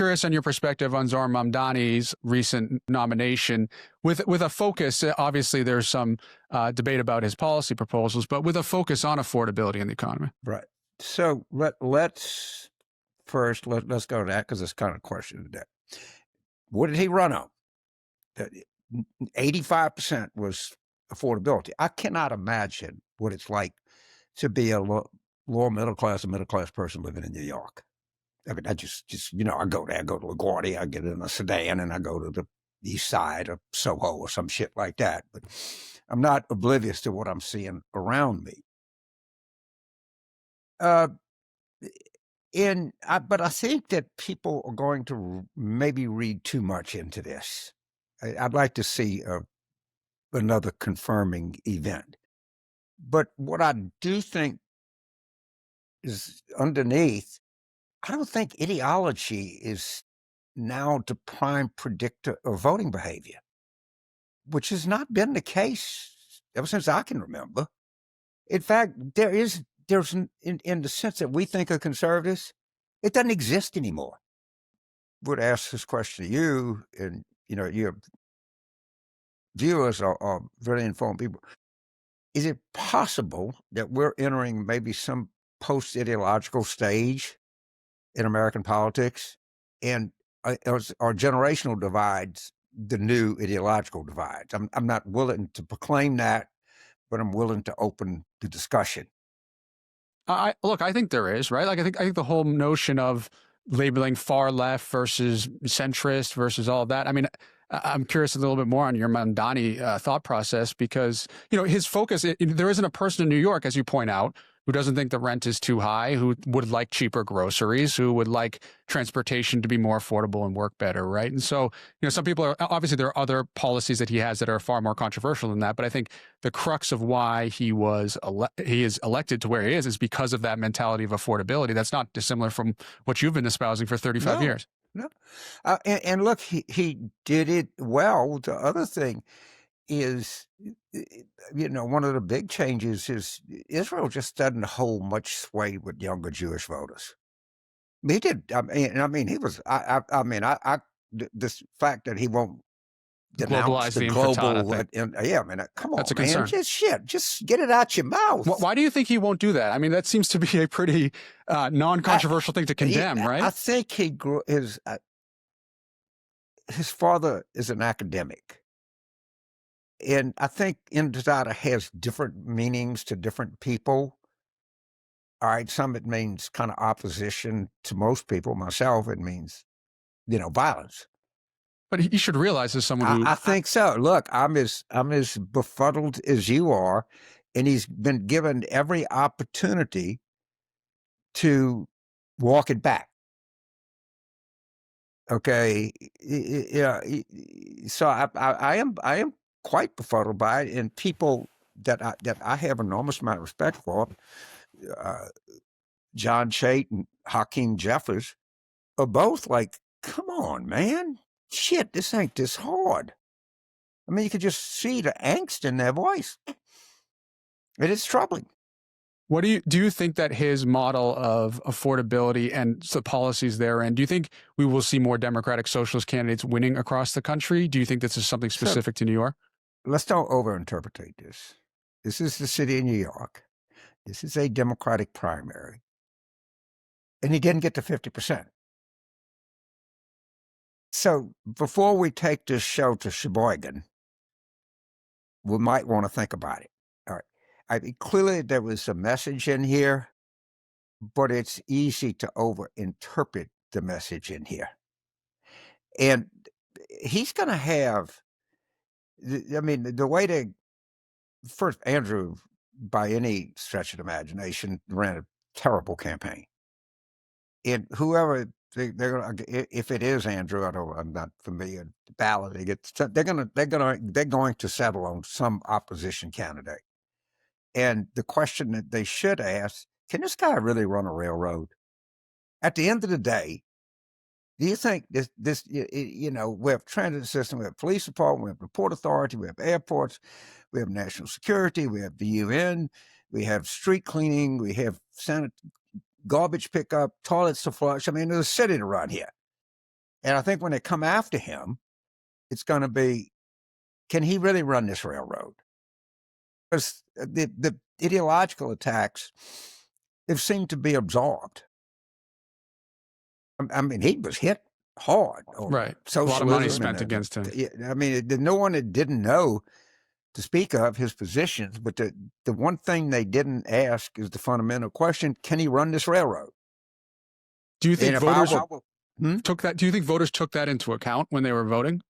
Curious on your perspective on Zohran Mamdani's recent nomination, with a focus. Obviously, there's some debate about his policy proposals, but with a focus on affordability in the economy. Right. So let's go to that because it's kind of a question today. What did he run on? 85% was affordability. I cannot imagine what it's like to be a lower middle class or middle class person living in New York. I mean, I just I go there, I go to LaGuardia, I get in a sedan, and I go to the east side of Soho or some shit like that. But I'm not oblivious to what I'm seeing around me. But I think that people are going to maybe read too much into this. I'd like to see another confirming event. But what I do think is underneath, I don't think ideology is now the prime predictor of voting behavior, which has not been the case ever since I can remember. In fact, there's in the sense that we think of conservatives, it doesn't exist anymore. I would ask this question to you, and your viewers are very informed people. Is it possible that we're entering maybe some post-ideological stage in American politics, and are generational divides the new ideological divides? I'm not willing to proclaim that, but I'm willing to open the discussion. Look, I think there is, right? Like, I think the whole notion of labeling far left versus centrist versus all of that. I mean, I'm curious a little bit more on your Mammdani thought process, because, his focus, there isn't a person in New York, as you point out, who doesn't think the rent is too high, who would like cheaper groceries, who would like transportation to be more affordable and work better, right? And so, some people are, obviously there are other policies that he has that are far more controversial than that, but I think the crux of why he is elected to where he is because of that mentality of affordability. That's not dissimilar from what you've been espousing for 35 years. No. And look, he did it well. The other thing is, one of the big changes is Israel just doesn't hold much sway with younger Jewish voters. He did. I mean, he was. This fact that he won't denounce the global. Come on, that's a concern. Just get it out your mouth. Why do you think he won't do that? I mean, that seems to be a pretty non-controversial thing to condemn, right? I think he grew his father is an academic. And I think insider has different meanings to different people. All right, some it means kind of opposition to most people. Myself, it means, violence. But he should realize as someone who... I think so. Look, I'm as befuddled as you are, and he's been given every opportunity to walk it back. Okay, yeah. So I am quite befuddled by it, and people that I have enormous amount of respect for, John Chait and Hakeem Jeffers, are both like, come on, man, shit, this ain't this hard. I mean, you could just see the angst in their voice. It is troubling. What do you think that his model of affordability and the policies therein, do you think we will see more Democratic Socialist candidates winning across the country? Do you think this is something specific to New York? Let's don't overinterpret this. This is the city of New York. This is a Democratic primary. And he didn't get to 50%. So before we take this show to Sheboygan, we might want to think about it. All right. I mean, clearly there was a message in here, but it's easy to overinterpret the message in here. And he's going to have, the way to, first, Andrew, by any stretch of the imagination, ran a terrible campaign. And whoever they're going to, if it is Andrew, I'm not familiar with the ballot. They're going to settle on some opposition candidate. And the question that they should ask: can this guy really run a railroad? At the end of the day, do you think this we have transit system, we have police department, we have the port authority, we have airports, we have national security, we have the UN, we have street cleaning, we have garbage pickup, toilets to flush. I mean, there's a city to run here. And I think when they come after him, it's going to be, can he really run this railroad? Because the ideological attacks, they've seemed to be absorbed. I mean, he was hit hard on Right. A lot of money socialism. spent against him. I mean, no one that didn't know to speak of his positions, but the one thing they didn't ask is the fundamental question: can he run this railroad? Do you think voters took that? Do you think voters took that into account when they were voting?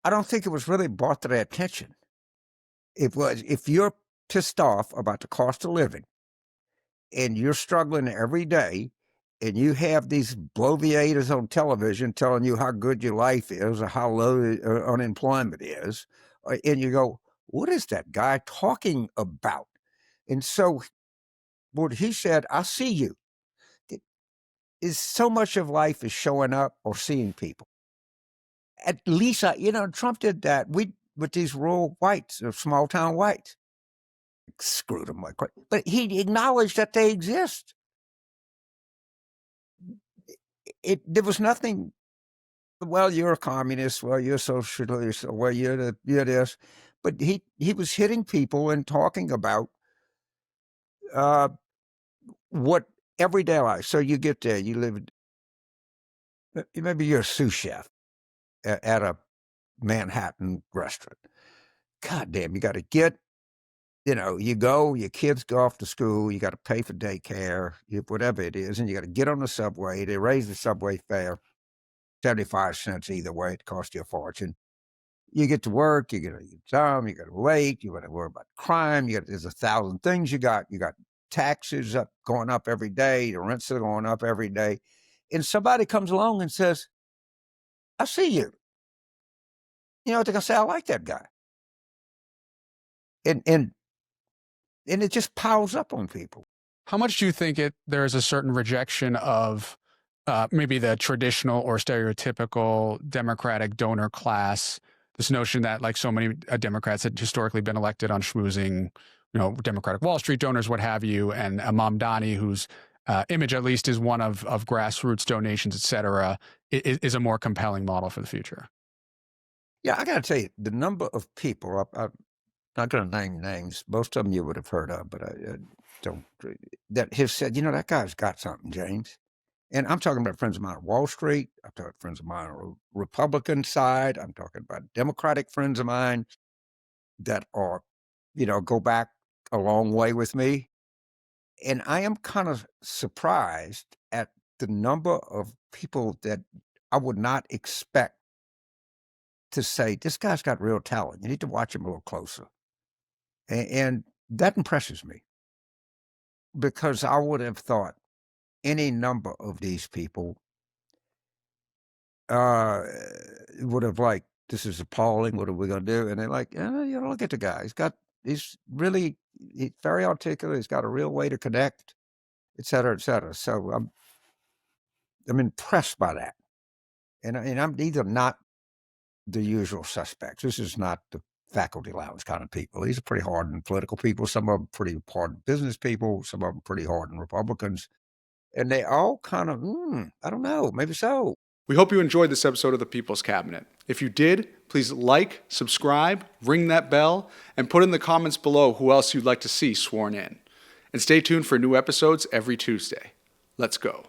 I don't think it was really brought to their attention. It was, if you're pissed off about the cost of living and you're struggling every day, and you have these bloviators on television telling you how good your life is or how low unemployment is, and you go, what is that guy talking about? And so what he said, I see you, is so much of life is showing up or seeing people. At least, Trump did that. With these rural whites or small town whites. Screwed them like crazy. But he acknowledged that they exist. There was nothing, well, you're a communist, well, you're a socialist, well, you're this. But he was hitting people and talking about what everyday life. So you get there, you live, maybe you're a sous chef at a Manhattan restaurant. God damn, you got to get, you go, your kids go off to school, you got to pay for daycare, whatever it is, and you got to get on the subway. They raise the subway fare 75 cents either way. It costs you a fortune. You get to work, you get a time, you got to late, you got to worry about crime, there's 1,000 things you got taxes going up every day, the rents are going up every day. And somebody comes along and says, I see you. You know what they're going to say? I like that guy. And it just piles up on people. How much do you think there is a certain rejection of maybe the traditional or stereotypical Democratic donor class? This notion that, like so many Democrats had historically been elected on schmoozing, Democratic Wall Street donors, what have you, and a Mammdani whose image at least is one of grassroots donations, et cetera, is a more compelling model for the future. Yeah, I got to tell you, the number of people, I'm not going to name names, most of them you would have heard of, but I don't, that have said, that guy's got something, James. And I'm talking about friends of mine on Wall Street. I'm talking about friends of mine on the Republican side. I'm talking about Democratic friends of mine that are, go back a long way with me. And I am kind of surprised at the number of people that I would not expect to say, this guy's got real talent. You need to watch him a little closer. And that impresses me, because I would have thought any number of these people would have this is appalling. What are we going to do? And they're like, look at the guy. He's very articulate. He's got a real way to connect, et cetera, et cetera. So I'm impressed by that. And I'm either not the usual suspects. This is not the faculty lounge kind of people. These are pretty hardened political people. Some of them pretty hardened business people. Some of them pretty hardened Republicans. And they all kind of, I don't know, maybe so. We hope you enjoyed this episode of The People's Cabinet. If you did, please like, subscribe, ring that bell, and put in the comments below who else you'd like to see sworn in. And stay tuned for new episodes every Tuesday. Let's go.